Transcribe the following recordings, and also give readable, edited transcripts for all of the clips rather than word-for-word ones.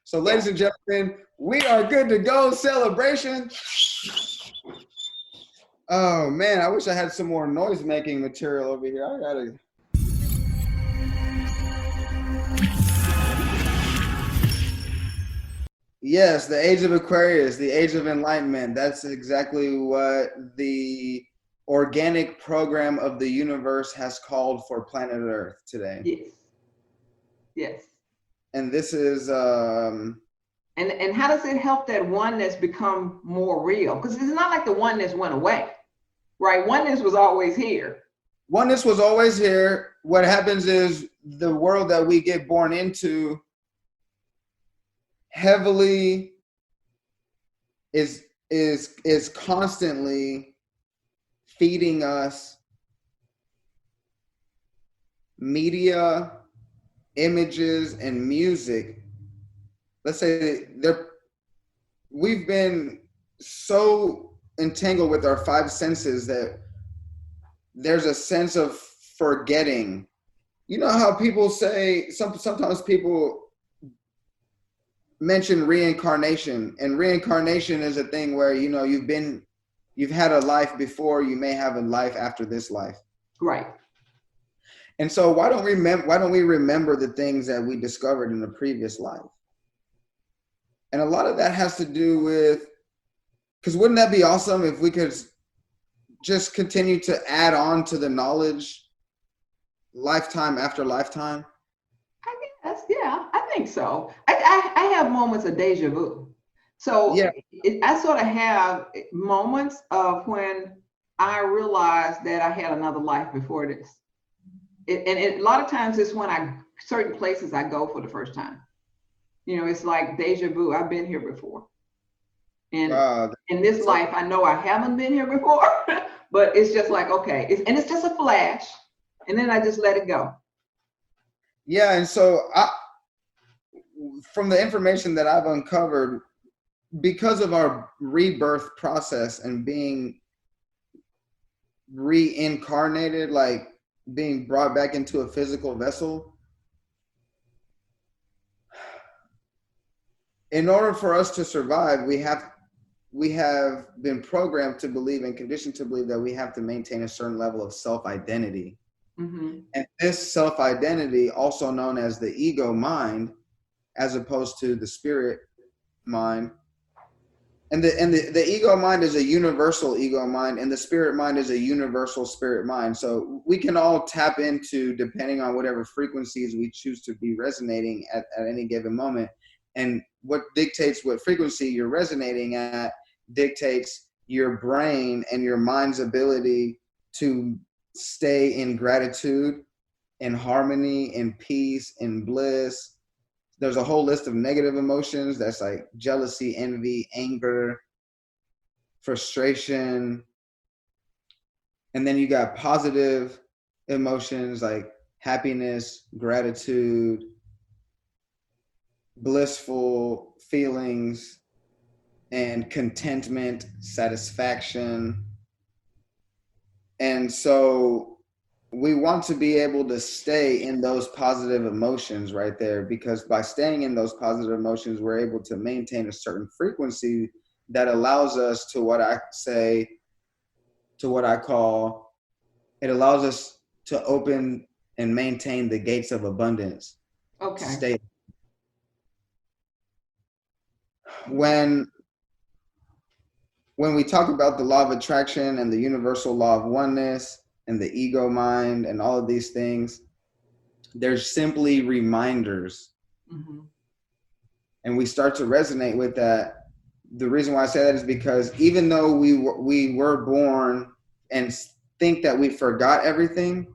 So ladies and gentlemen, we are good to go. Celebration. Oh man, I wish I had some more noise making material over here. I gotta. Yes, the Age of Aquarius, the Age of Enlightenment. That's exactly what the organic program of the universe has called for planet Earth today. Yes. Yes. And this is and how does it help that oneness become more real? Because it's not like the oneness went away, right? Oneness was always here. Oneness was always here. What happens is the world that we get born into heavily is constantly feeding us media, images, and music. Let's say we've been so entangled with our five senses that there's a sense of forgetting. You know how people say, sometimes people mention reincarnation, and reincarnation is a thing where, you know, you've had a life before, you may have a life after this life. Right. And so why don't we remember the things that we discovered in the previous life? And a lot of that has to do with, because wouldn't that be awesome if we could just continue to add on to the knowledge lifetime after lifetime? I guess, yeah, I think so. I have moments of deja vu. So yeah. I sort of have moments of when I realize that I had another life before this. A lot of times it's when certain places I go for the first time. You know, it's like deja vu. I've been here before. And in this life, I know I haven't been here before, but it's just like, okay. It's just a flash. And then I just let it go. Yeah, and so from the information that I've uncovered, because of our rebirth process and being reincarnated, like being brought back into a physical vessel, in order for us to survive, we have been programmed to believe and conditioned to believe that we have to maintain a certain level of self-identity. Mm-hmm. And this self-identity, also known as the ego mind, as opposed to the spirit mind, and the ego mind is a universal ego mind, and the spirit mind is a universal spirit mind. So we can all tap into, depending on whatever frequencies we choose to be resonating at any given moment. And what dictates what frequency you're resonating at dictates your brain and your mind's ability to stay in gratitude, in harmony, in peace, in bliss. There's a whole list of negative emotions that's like jealousy, envy, anger, frustration. And then you got positive emotions like happiness, gratitude, blissful feelings, and contentment, satisfaction. And so we want to be able to stay in those positive emotions right there, because by staying in those positive emotions, we're able to maintain a certain frequency that allows us to it allows us to open and maintain the gates of abundance. Okay. Stay. When we talk about the law of attraction and the universal law of oneness and the ego mind and all of these things, there's simply reminders. Mm-hmm. And we start to resonate with that. The reason why I say that is because even though we were born and think that we forgot everything,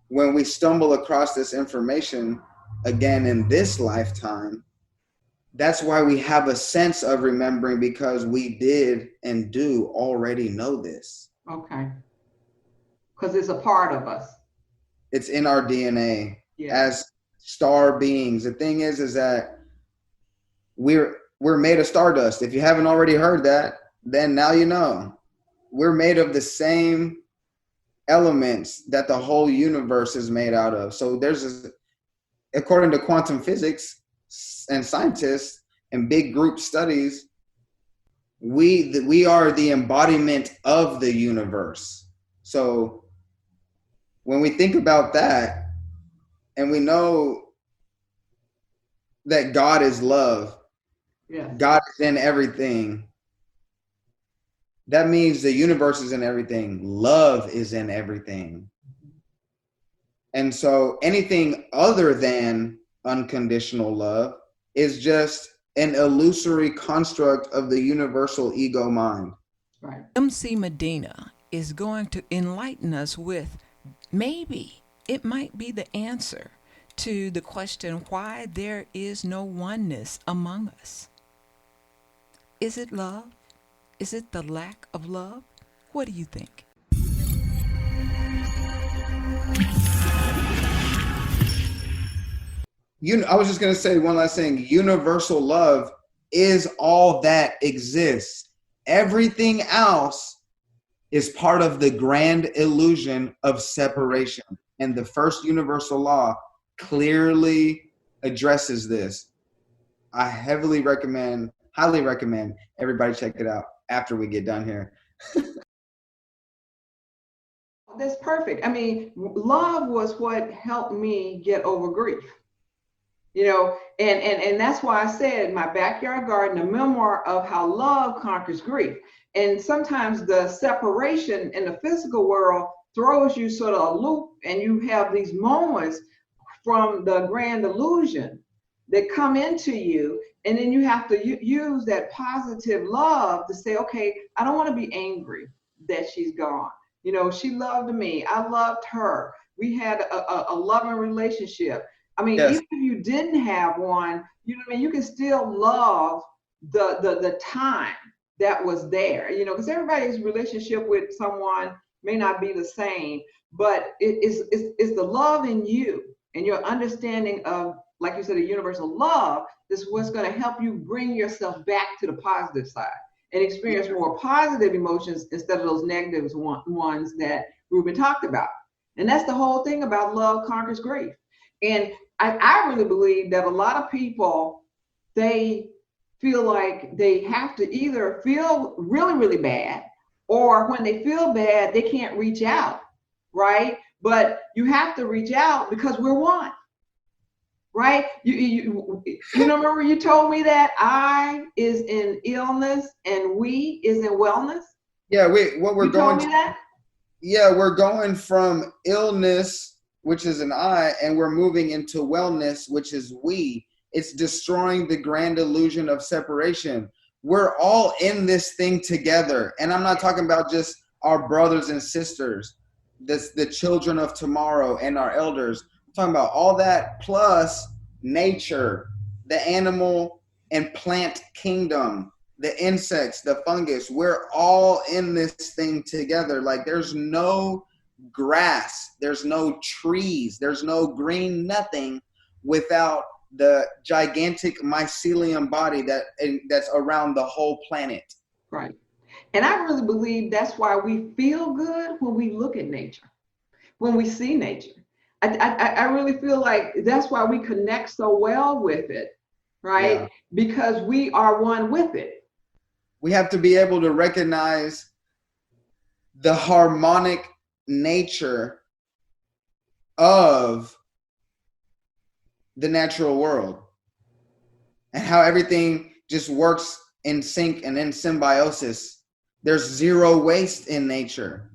when we stumble across this information again in this lifetime, that's why we have a sense of remembering, because we did and do already know this. Okay. Because it's a part of us. It's in our DNA as star beings. The thing is that we're made of stardust. If you haven't already heard that, then now you know. We're made of the same elements that the whole universe is made out of. So according to quantum physics, and scientists and big group studies, we are the embodiment of the universe. So when we think about that, and we know that God is love, God is in everything, that means the universe is in everything. Love is in everything. And so anything other than unconditional love is just an illusory construct of the universal ego mind. Right. MC Medina is going to enlighten us with maybe it might be the answer to the question why there is no oneness among us. Is it love? Is it the lack of love? What do you think? I was just going to say one last thing. Universal love is all that exists. Everything else is part of the grand illusion of separation. And the first universal law clearly addresses this. I highly recommend everybody check it out after we get done here. That's perfect. I mean, love was what helped me get over grief. You know, and that's why I said My Backyard Garden, a memoir of how love conquers grief. And sometimes the separation in the physical world throws you sort of a loop, and you have these moments from the grand illusion that come into you. And then you have to use that positive love to say, okay, I don't want to be angry that she's gone. You know, she loved me. I loved her. We had a loving relationship. I mean, yes. Even if you didn't have one, you know what I mean, you can still love the time that was there, you know, because everybody's relationship with someone may not be the same, but it's the love in you and your understanding of, like you said, a universal love is what's going to help you bring yourself back to the positive side and experience more positive emotions instead of those negative ones that Ruben talked about. And that's the whole thing about love conquers grief. And I really believe that a lot of people, they feel like they have to either feel really, really bad, or when they feel bad, they can't reach out, right? But you have to reach out because we're one, right? You remember you told me that I is in illness and we is in wellness? Yeah, we're going from illness, which is an I, and we're moving into wellness, which is we. It's destroying the grand illusion of separation. We're all in this thing together. And I'm not talking about just our brothers and sisters, the children of tomorrow and our elders. I'm talking about all that plus nature, the animal and plant kingdom, the insects, the fungus. We're all in this thing together. Like there's no grass, there's no trees, there's no green nothing without the gigantic mycelium body that's around the whole planet. Right. And I really believe that's why we feel good when we look at nature, when we see nature. I really feel like that's why we connect so well with it, right? Yeah. Because we are one with it. We have to be able to recognize the harmonic nature of the natural world and how everything just works in sync and in symbiosis. There's zero waste in nature.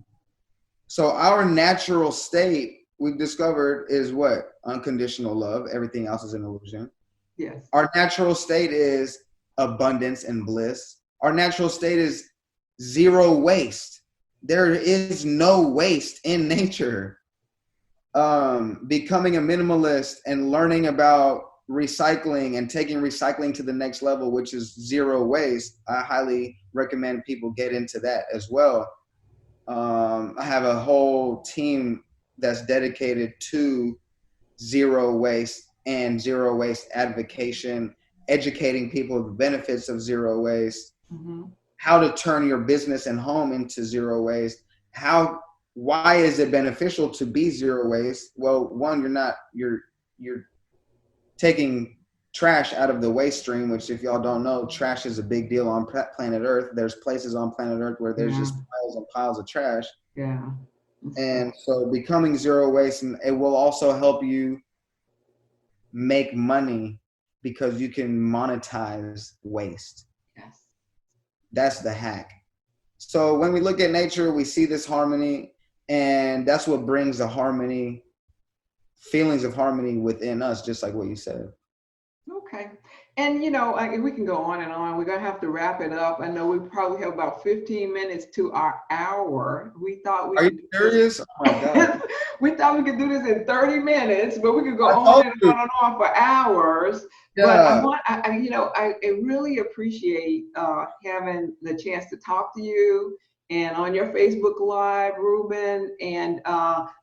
So our natural state, we've discovered, is what? Unconditional love. Everything else is an illusion. Yes. Our natural state is abundance and bliss. Our natural state is zero waste. There is no waste in nature. Becoming a minimalist and learning about recycling and taking recycling to the next level, which is zero waste. I highly recommend people get into that as well. I have a whole team that's dedicated to zero waste and zero waste advocacy, educating people the benefits of zero waste. Mm-hmm. How to turn your business and home into zero waste. Why is it beneficial to be zero waste? Well, one, you're taking trash out of the waste stream, which if y'all don't know, trash is a big deal on planet Earth. There's places on planet Earth where there's just piles and piles of trash. Yeah. And so becoming zero waste, and it will also help you make money because you can monetize waste. Yes. That's the hack. So when we look at nature, we see this harmony, and that's what brings the harmony, feelings of harmony within us, just like what you said. Okay. And, you know, we can go on and on. We're going to have to wrap it up. I know we probably have about 15 minutes to our hour. We thought we Are you serious? Oh my God. We thought we could do this in 30 minutes, but we could go on and on for hours. Yeah. But I really appreciate having the chance to talk to you, and on your Facebook Live, Ruben, and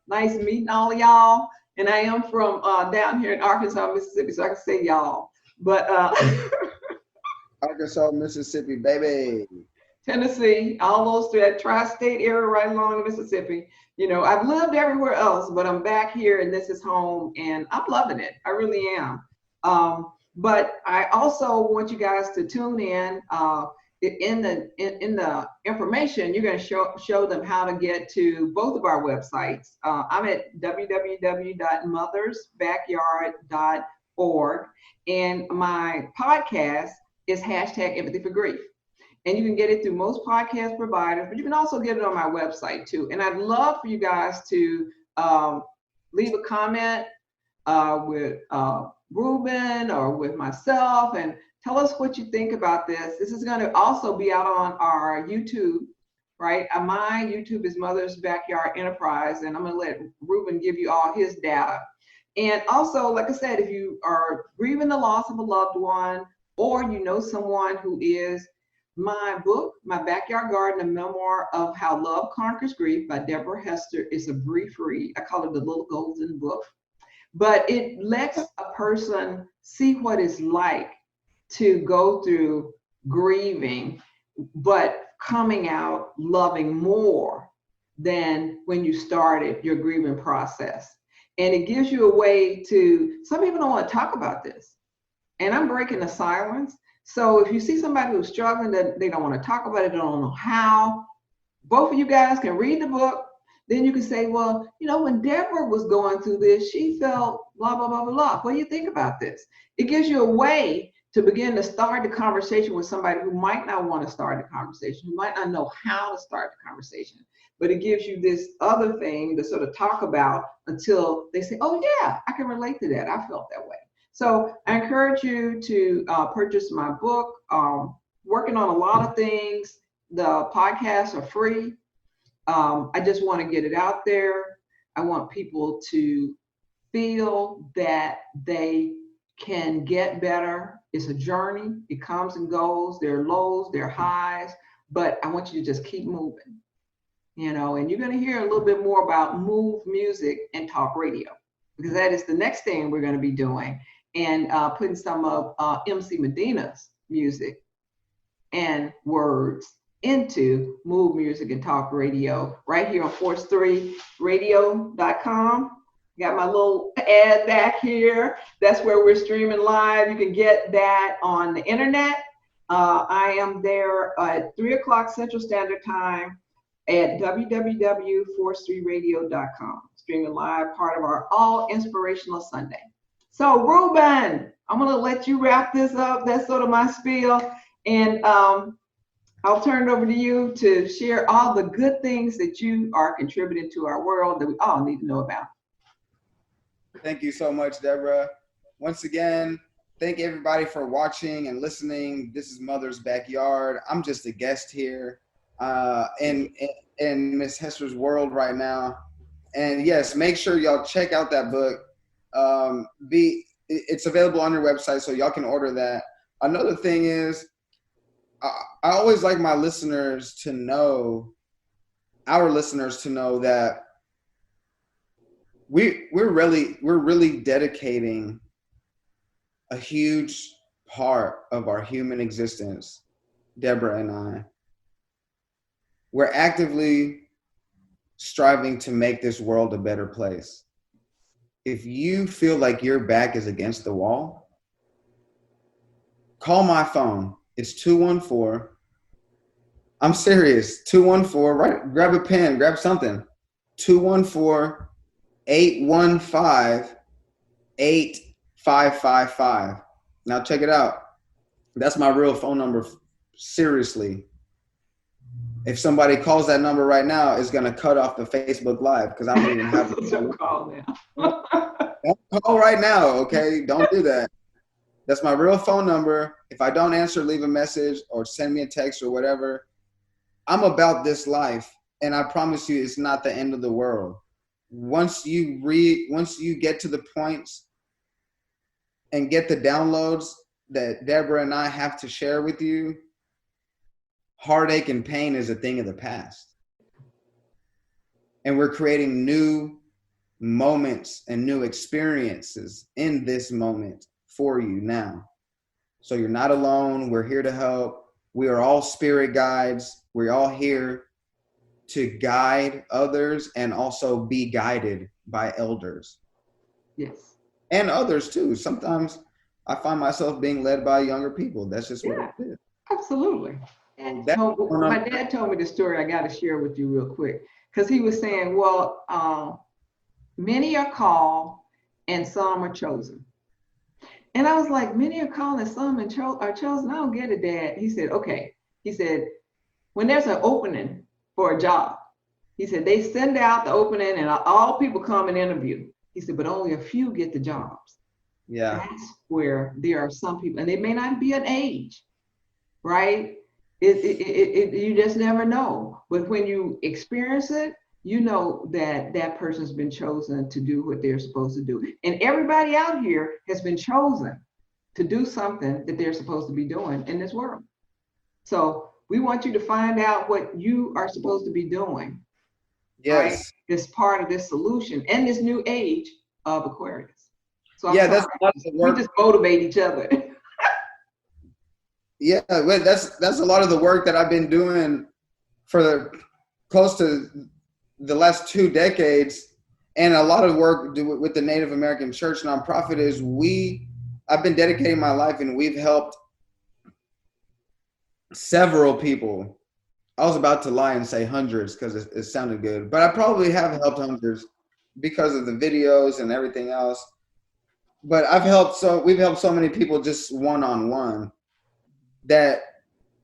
nice meeting all of y'all. And I am from down here in Arkansas, Mississippi, so I can say y'all. But Arkansas, Mississippi, baby. Tennessee, all those through that tri-state area right along the Mississippi. You know, I've lived everywhere else, but I'm back here and this is home, and I'm loving it. I really am. But I also want you guys to tune in. In the information, you're going to show them how to get to both of our websites. I'm at www.mothersbackyard.org, and my podcast is #empathyforgrief. And you can get it through most podcast providers, but you can also get it on my website too. And I'd love for you guys to leave a comment with Ruben or with myself, and tell us what you think about this. This is going to also be out on our YouTube, right? My YouTube is Mother's Backyard Enterprise, and I'm going to let Ruben give you all his data. And also, like I said, if you are grieving the loss of a loved one, or you know someone who is, my book, My Backyard Garden, a memoir of how love conquers grief by Debra Hester, is a brief read. I call it the little golden book. But it lets a person see what it's like to go through grieving, but coming out loving more than when you started your grieving process. And it gives you a way to, some people don't want to talk about this. And I'm breaking the silence. So if you see somebody who's struggling, that they don't want to talk about it, they don't know how, both of you guys can read the book. Then you can say, well, you know, when Debra was going through this, she felt blah, blah, blah, blah, blah. What do you think about this? It gives you a way to begin to start the conversation with somebody who might not want to start the conversation, who might not know how to start the conversation. But it gives you this other thing to sort of talk about until they say, oh yeah, I can relate to that. I felt that way. So I encourage you to purchase my book. Working on a lot of things. The podcasts are free. I just want to get it out there. I want people to feel that they can get better. It's a journey. It comes and goes. There are lows, there are highs, but I want you to just keep moving, you know, and you're going to hear a little bit more about move music and talk radio, because that is the next thing we're going to be doing, and putting some of MC Medina's music and words into move music and talk radio right here on force3radio.com. Got my little ad back here. That's where we're streaming live. You can get that on the internet. I am there at 3 o'clock Central Standard Time at www.force3radio.com. Streaming live, part of our All Inspirational Sunday. So Ruben, I'm gonna let you wrap this up. That's sort of my spiel. And I'll turn it over to you to share all the good things that you are contributing to our world that we all need to know about. Thank you so much, Debra. Once again, thank everybody for watching and listening. This is Mother's Backyard. I'm just a guest here in Miss Hester's world right now. And yes, make sure y'all check out that book. It's available on your website, so y'all can order that. Another thing is, I always like my listeners to know, our listeners to know that we're really dedicating a huge part of our human existence, Debra and I. We're actively striving to make this world a better place. If you feel like your back is against the wall, call my phone. It's 214. I'm serious. 214, right? Grab a pen, grab something. 214-815-8555. Now check it out. That's my real phone number. Seriously. If somebody calls that number right now, it's going to cut off the Facebook Live because I don't even have it. Don't call now. Don't call right now, okay? Don't do that. That's my real phone number. If I don't answer, leave a message or send me a text or whatever. I'm about this life, and I promise you it's not the end of the world. Once you get to the points and get the downloads that Debra and I have to share with you, heartache and pain is a thing of the past. And we're creating new moments and new experiences in this moment for you now. So you're not alone. We're here to help. We are all spirit guides. We're all here to guide others and also be guided by elders. Yes. And others too. Sometimes I find myself being led by younger people. That's just what it is. Absolutely. My dad told me the story I got to share with you real quick, because he was saying, well, many are called and some are chosen. And I was like, many are called and some are chosen. I don't get it, Dad. He said, okay. He said, when there's an opening for a job, he said, they send out the opening and all people come and interview. He said, but only a few get the jobs. Yeah. That's where there are some people, and they may not be an age, right? You just never know. But when you experience it, you know that that person's been chosen to do what they're supposed to do. And everybody out here has been chosen to do something that they're supposed to be doing in this world. So we want you to find out what you are supposed to be doing. Yes. Right? This part of this solution and this new age of Aquarius. So that's a lot of the work. We just motivate each other. Yeah, that's a lot of the work that I've been doing for close to the last 2 decades, and a lot of work with the Native American Church nonprofit is I've been dedicating my life, and we've helped several people. I was about to lie and say hundreds because it sounded good, but I probably have helped hundreds because of the videos and everything else. But we've helped so many people just one-on-one that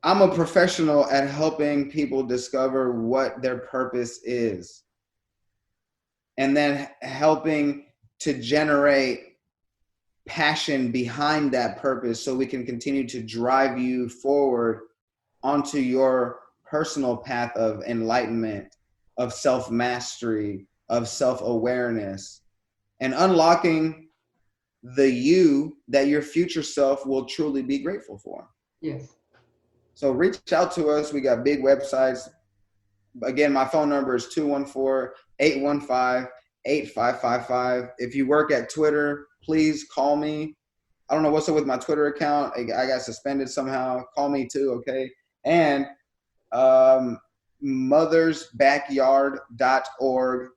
I'm a professional at helping people discover what their purpose is, and then helping to generate passion behind that purpose so we can continue to drive you forward onto your personal path of enlightenment, of self-mastery, of self-awareness, and unlocking the you that your future self will truly be grateful for. Yes. So reach out to us. We got big websites. Again, my phone number is 214-815-8555. If you work at Twitter, please call me. I don't know what's up with my Twitter account. I got suspended somehow. Call me too, okay? And mothersbackyard.org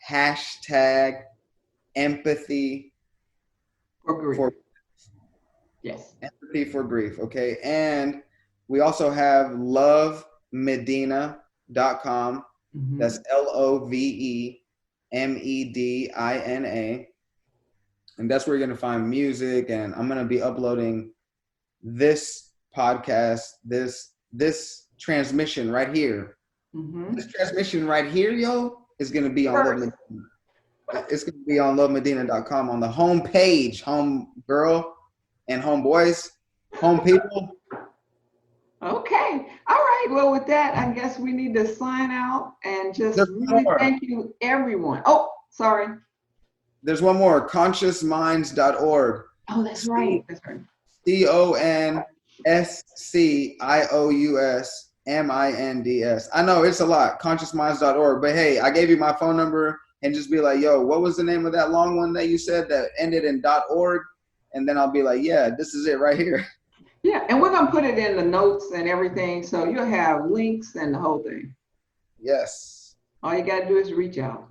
#empathyforgrief. Yes. Empathyforgrief, okay? And we also have lovemedina.com. Mm-hmm. That's LOVEMEDINA. And that's where you're going to find music. And I'm going to be uploading this podcast, this transmission right here. Mm-hmm. This transmission right here, is going to be on Love Medina. It's going to be on lovemedina.com on the home page, home girl and home boys, home people. Okay. All right. Well, with that, I guess we need to sign out and just really thank you, everyone. Oh, sorry. There's one more, consciousminds.org. Oh, that's right. That's right. CONSCIOUSMINDS. I know it's a lot, consciousminds.org, but hey, I gave you my phone number and just be like, yo, what was the name of that long one that you said that ended in .org? And then I'll be like, yeah, this is it right here. Yeah, and we're going to put it in the notes and everything, so you'll have links and the whole thing. Yes. All you got to do is reach out.